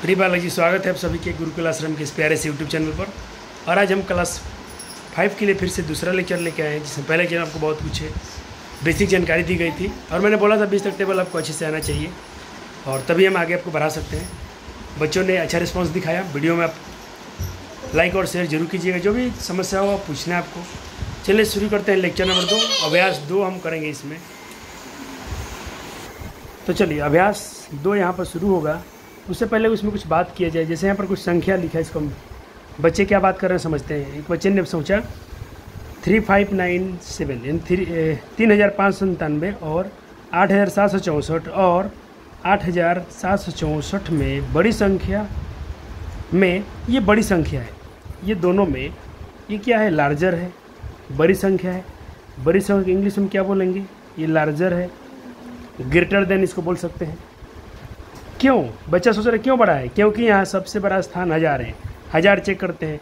प्रिय बालक जी, स्वागत है आप सभी के गुरुकुल आश्रम के इस प्यारे से यूट्यूब चैनल पर। और आज हम क्लास 5 के लिए फिर से दूसरा लेक्चर लेके आए हैं, जिसमें पहले लेक्चर आपको बहुत कुछ बेसिक जानकारी दी गई थी और मैंने बोला था 20 तक टेबल आपको अच्छे से आना चाहिए और तभी हम आगे आपको बढ़ा सकते हैं। बच्चों ने अच्छा रिस्पॉन्स दिखाया। वीडियो में आप लाइक और शेयर जरूर कीजिएगा। जो भी समस्या हो पूछना है आपको। चलिए शुरू करते हैं लेक्चर नंबर 2। अभ्यास 2 हम करेंगे इसमें। तो चलिए अभ्यास 2 यहाँ पर शुरू होगा। उससे पहले उसमें कुछ बात किया जाए। जैसे यहाँ पर कुछ संख्या लिखा है, इसको बच्चे क्या बात कर रहे हैं समझते हैं। एक बच्चे ने सोचा 3597 यानी 3597 और 8764 और 8764 में बड़ी संख्या में ये बड़ी संख्या है। ये दोनों में ये क्या है, लार्जर है, बड़ी संख्या है। बड़ी संख्या इंग्लिश में क्या बोलेंगे, ये लार्जर है। ग्रेटर देन इसको बोल सकते हैं। क्यों बच्चा सोच रहे क्यों बड़ा है, क्योंकि यहाँ सबसे बड़ा स्थान 1000 है। 1000 चेक करते हैं।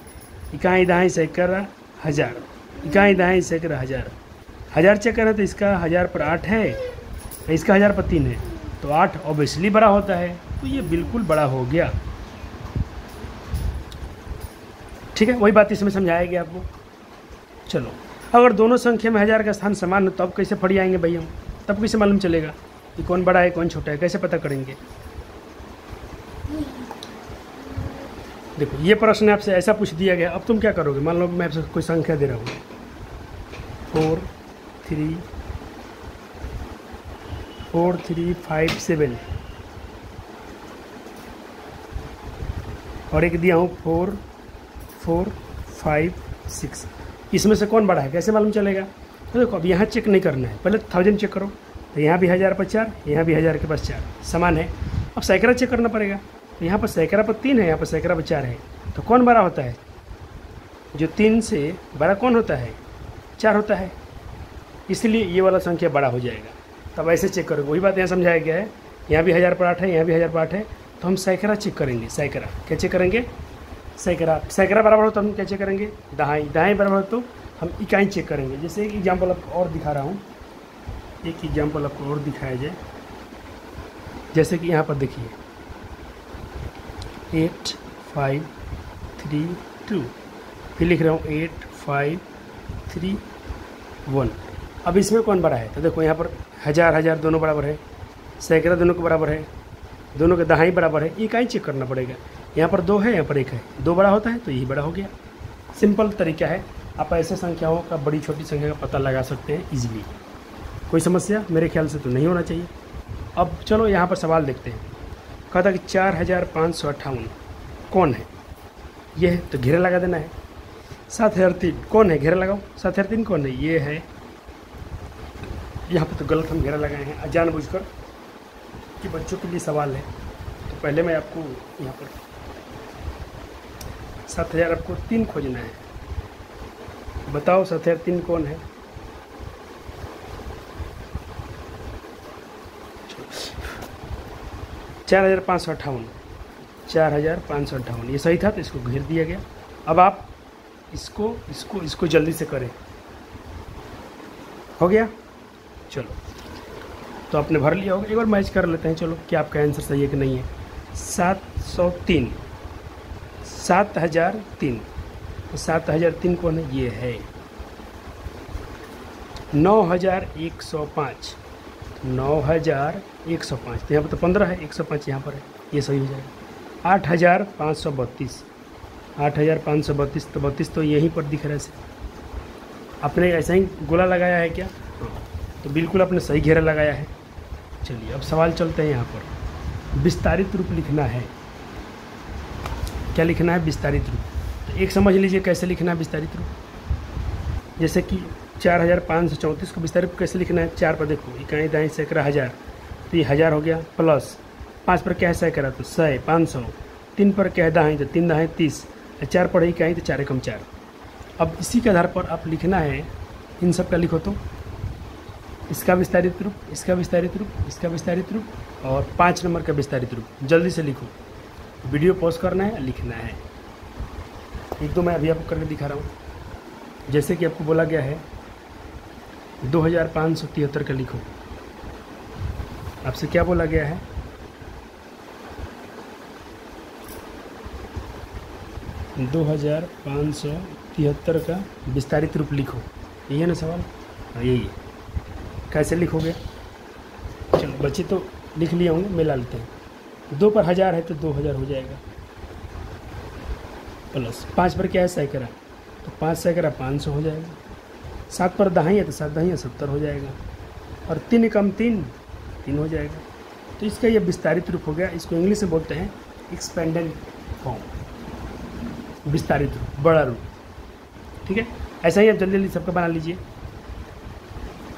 इकाई दहाई सैकड़ा 1000, इकाई दहाई सैकड़ा 1000। 1000 चेक करें तो इसका 1000 पर 8 है, इसका 1000 पर 3 है, तो 8 ऑब्वियसली बड़ा होता है। तो ये बिल्कुल बड़ा हो गया। ठीक है, वही बात इसमें समझाया गया आपको। चलो, अगर दोनों संख्या में 1000 का स्थान समान है तो अब कैसे फड़ी आएंगे भाई हम, तब कैसे मालूम चलेगा कि कौन बड़ा है कौन छोटा है, कैसे पता करेंगे। देखो ये प्रश्न आपसे ऐसा पूछ दिया गया, अब तुम क्या करोगे। मान लो मैं आपसे कोई संख्या दे रहा हूँ 4357 और एक दिया हूँ 4456। इसमें से कौन बड़ा है कैसे मालूम चलेगा। तो देखो अब यहाँ चेक नहीं करना है, पहले 1000 चेक करो। तो यहाँ भी 1000 पर 4, यहाँ भी 1000 के पास 4 समान है। अब सैकड़ा चेक करना पड़ेगा। तो यहाँ पर सैकड़ा पर 3 है, यहाँ पर सैकड़ा पर 4 है। तो कौन बड़ा होता है, जो 3 से बड़ा कौन होता है, 4 होता है। इसलिए ये वाला संख्या बड़ा हो जाएगा। तब ऐसे चेक करोगे। वही बात यहाँ समझाया गया है। यहाँ भी 1000 पर 8 है, यहाँ भी 1000 पर 8 है। तो हम सैकड़ा चेक करेंगे। सैकड़ा क्या चेक करेंगे, सैकड़ा बराबर हो तो हम क्या चेक करेंगे, दहाई बराबर हो तो हम इकाई चेक करेंगे। जैसे एक एग्जाम्पल आपको और दिखा रहा हूँ, एक एग्जाम्पल आपको और दिखाया जाए। जैसे कि यहाँ पर देखिए 8532, फिर लिख रहा हूँ 8531। अब इसमें कौन बड़ा है, तो देखो यहाँ पर 1000 दोनों बराबर है, सैकड़ा दोनों के बराबर है, दोनों के दहाई बराबर है। इकाई चेक करना पड़ेगा। यहाँ पर 2 है, यहाँ पर 1 है, 2 बड़ा होता है तो यही बड़ा हो गया। सिंपल तरीका है। आप ऐसे संख्याओं का बड़ी छोटी संख्या का पता लगा सकते हैं इजीली। कोई समस्या मेरे ख्याल से तो नहीं होना चाहिए। अब चलो यहाँ पर सवाल देखते हैं। कहा था कि 4558 कौन है, ये है तो घेरा लगा देना है। 7003 कौन है, घेरा लगाओ। 7003 कौन है, ये है। यहाँ पर तो गलत हम घेरा लगाए हैं जानबूझकर कि बच्चों के लिए सवाल है। तो पहले मैं आपको यहाँ पर 7000 आपको 3 खोजना है। बताओ 7003 कौन है। 4558 ये सही था तो इसको घेर दिया गया। अब आप इसको जल्दी से करें। हो गया, चलो तो आपने भर लिया होगा। एक बार मैच कर लेते हैं। चलो क्या आपका आंसर सही है कि नहीं है। 7003 तो 7003 कौन है, ये है। 9105 तो यहाँ पर तो 15 है, 105 यहाँ पर है, ये सही हो जाएगा। 8532 तो 32 तो यहीं पर दिख रहा है। आपने ऐसा ही गोला लगाया है क्या, तो बिल्कुल आपने सही घेरा लगाया है। चलिए अब सवाल चलते हैं। यहाँ पर विस्तारित रूप लिखना है। क्या लिखना है, विस्तारित रूप। तो एक समझ लीजिए कैसे लिखना है विस्तारित रूप। जैसे कि 4534 को विस्तारित रूप कैसे लिखना है। 4 पर देखो इकाई दहाई सैकड़ा 1000, तो ये 1000 हो गया। प्लस 5 पर क्या है सैकड़ा तो 100 500, 3 पर क्या है दहाई तो 3 दहाई 30, 4 पर इकाई तो 4 एकम 4। अब इसी के आधार पर आप लिखना है। इन सब का लिखो तो इसका विस्तारित रूप, इसका विस्तारित रूप, इसका विस्तारित रूप और 5 नंबर का विस्तारित रूप। जल्दी से लिखो। वीडियो पॉज करना है, लिखना है। एक दो मैं अभी आपको करके दिखा रहा हूँ। जैसे कि आपको बोला गया है 2573 का लिखो। आपसे क्या बोला गया है, 2573 का विस्तारित रूप लिखो, यही है ना सवाल? हाँ यही है। कैसे लिखोगे? चलो बच्चे तो लिख लिए होंगे, मिला लेते हैं। 2 पर 1000 है तो 2000 हो जाएगा, प्लस 5 पर क्या है सैकड़ा, तो 5 सैकड़ा 500 हो जाएगा। 7 पर दहाई है तो 7 दहाई 70 हो जाएगा, और 3 कम 3 हो जाएगा। तो इसका ये विस्तारित रूप हो गया। इसको इंग्लिश में बोलते हैं एक्सपेंडेड फॉर्म, विस्तारित रूप, बड़ा रूप। ठीक है, ऐसा ही आप जल्दी जल्दी सबका बना लीजिए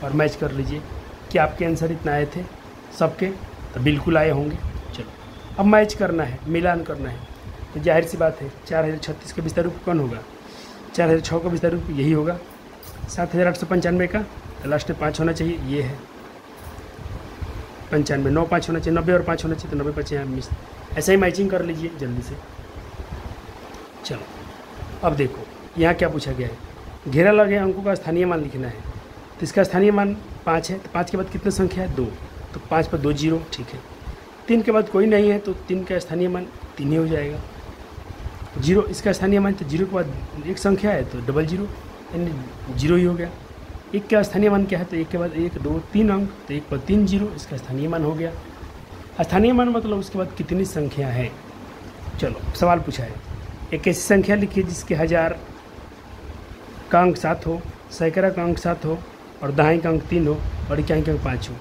और मैच कर लीजिए कि आपके आंसर इतना आए थे सबके, तो बिल्कुल आए होंगे। चलो अब मैच करना है, मिलान करना है। तो जाहिर सी बात है 4036 का विस्तार रूप कौन होगा? 4006 का विस्तार रूप यही होगा। 7895 का तो लास्ट में 5 होना चाहिए, ये है 95, 9 5 होना चाहिए, 90 और 5 होना चाहिए, तो 90 5 यहाँ मिस। ऐसा ही मैचिंग कर लीजिए जल्दी से। चलो अब देखो यहाँ क्या पूछा गया है, घेरा लगे अंकों का स्थानीय मान लिखना है। तो इसका स्थानीय मान 5 है, तो 5 के बाद कितनी संख्या है? 2, तो 5 पर 2 जीरो, ठीक है। 3 के बाद कोई नहीं है तो 3 का स्थानीय मान 3 ही हो जाएगा। 0 इसका स्थानीय मान, तो 0 के बाद एक संख्या है तो डबल 0 यानी 0 ही हो गया। 1 का स्थानीय मान क्या है? तो 1 के बाद 1 2 3 अंक, तो 1 पर 3 जीरो, इसका स्थानीय मान हो गया। स्थानीय मान मतलब उसके बाद कितनी संख्या है। चलो सवाल पूछा है, एक ऐसी संख्या लिखिए जिसके 1000 का अंक 7 हो, सैकड़ा का अंक 7 हो, और दहाई का अंक 3 हो, और इकाई का अंक 5 हो।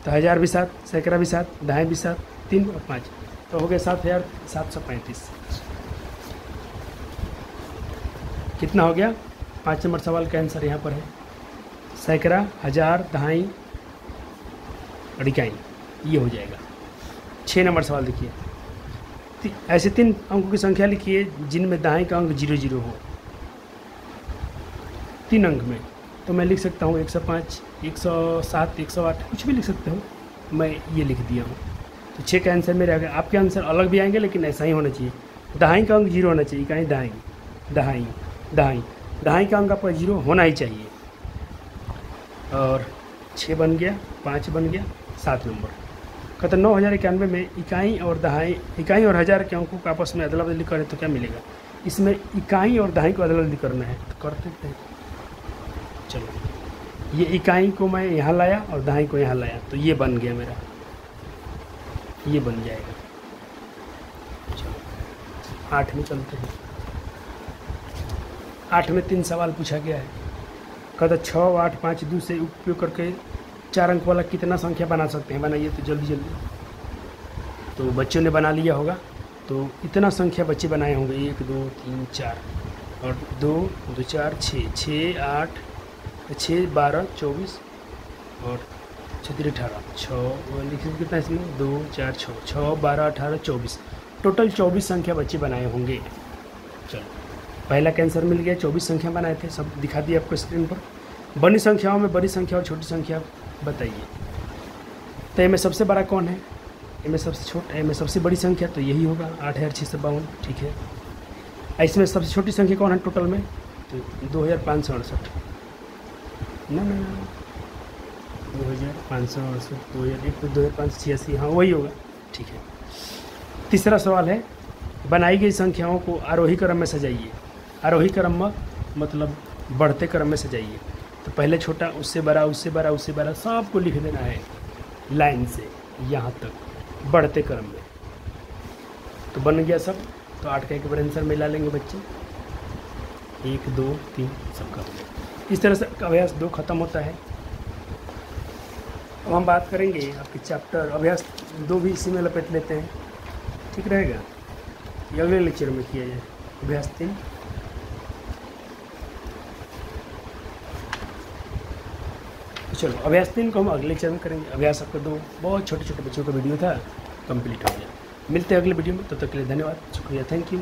तो 1000 भी 7, सैकड़ा भी 7, दहाई भी 7, 3 और 5, तो हो गया 7735। कितना हो गया? 5 नंबर सवाल का आंसर यहाँ पर है सैकड़ा, 1000, दहाई और इकाई, ये हो जाएगा। 6 नंबर सवाल देखिए, ऐसे 3 अंकों की संख्या लिखिए जिनमें दाएं का अंक 0 0 हो। 3 अंक में तो मैं लिख सकता हूँ 105, 107, 108, कुछ भी लिख सकते हो, मैं ये लिख दिया हूँ। तो 6 का आंसर मेरे आ गया। आपके आंसर अलग भी आएंगे लेकिन ऐसा ही होना चाहिए। दहाई का अंक 0 होना चाहिए, कहीं दहाई दहाई दहाई दहाई का अंक आपका 0 होना ही चाहिए। और 6 बन गया, 5 बन गया, 7 नंबर कहते 9091 में इकाई और दहाई, इकाई और 1000 के अंकों को आपस में अदला बदली करें तो क्या मिलेगा? इसमें इकाई और दहाई को अदला बदली करना है तो कर देते हैं। चलो ये इकाई को मैं यहाँ लाया और दहाई को यहाँ लाया, तो ये बन गया मेरा, ये बन जाएगा। चलो 8 में चलते हैं। 8 में 3 सवाल पूछा गया है। कहता 6, 8, 5, 2 से उपयोग करके 4 अंक वाला कितना संख्या बना सकते हैं? बनाइए तो जल्दी जल्दी। तो बच्चों ने बना लिया होगा, तो इतना संख्या बच्चे बनाए होंगे 1 2 3 4 और 2 2 4 6 6 8 6 12 24 और 6 18 6 लिखिए कितना इसमें 2 4 6 6 12 18 24, टोटल 24 संख्या बच्चे बनाए होंगे। चलो पहला कैंसर मिल गया, 24 संख्या बनाए थे, सब दिखा दिए आपको स्क्रीन पर। बड़ी संख्याओं में बड़ी संख्या और छोटी संख्या बताइए। तो इनमें सबसे बड़ा कौन है? इनमें सबसे छोटा, इनमें सबसे बड़ी संख्या तो यही होगा 8652, ठीक है। इसमें सबसे छोटी संख्या कौन है टोटल में? तो 2568 ना 2568, 2586, हाँ वही होगा, ठीक है। तीसरा सवाल है, बनाई गई संख्याओं को आरोही क्रम में सजाइए। आरोही क्रम में मतलब बढ़ते क्रम में सजाइए। तो पहले छोटा, उससे बड़ा, उससे बड़ा, उससे बड़ा, सबको लिख देना है लाइन से यहाँ तक बढ़ते क्रम में। तो बन गया सब। तो 8 का एक बार आंसर मिला लेंगे बच्चे, 1 2 3 सबका। इस तरह से अभ्यास 2 खत्म होता है। अब हम बात करेंगे आपके चैप्टर अभ्यास 2 भी इसी में लपेट लेते हैं, ठीक रहेगा? ये अगले लेक्चर में किया जाए अभ्यास 3। चलो अभ्यास 3 को हम अगले लेक्चर में करेंगे। अभ्यास आपका 2 बहुत छोटे छोटे बच्चों का वीडियो था, कंप्लीट हो गया। मिलते हैं अगले वीडियो में, तब तक के लिए धन्यवाद, शुक्रिया, थैंक यू।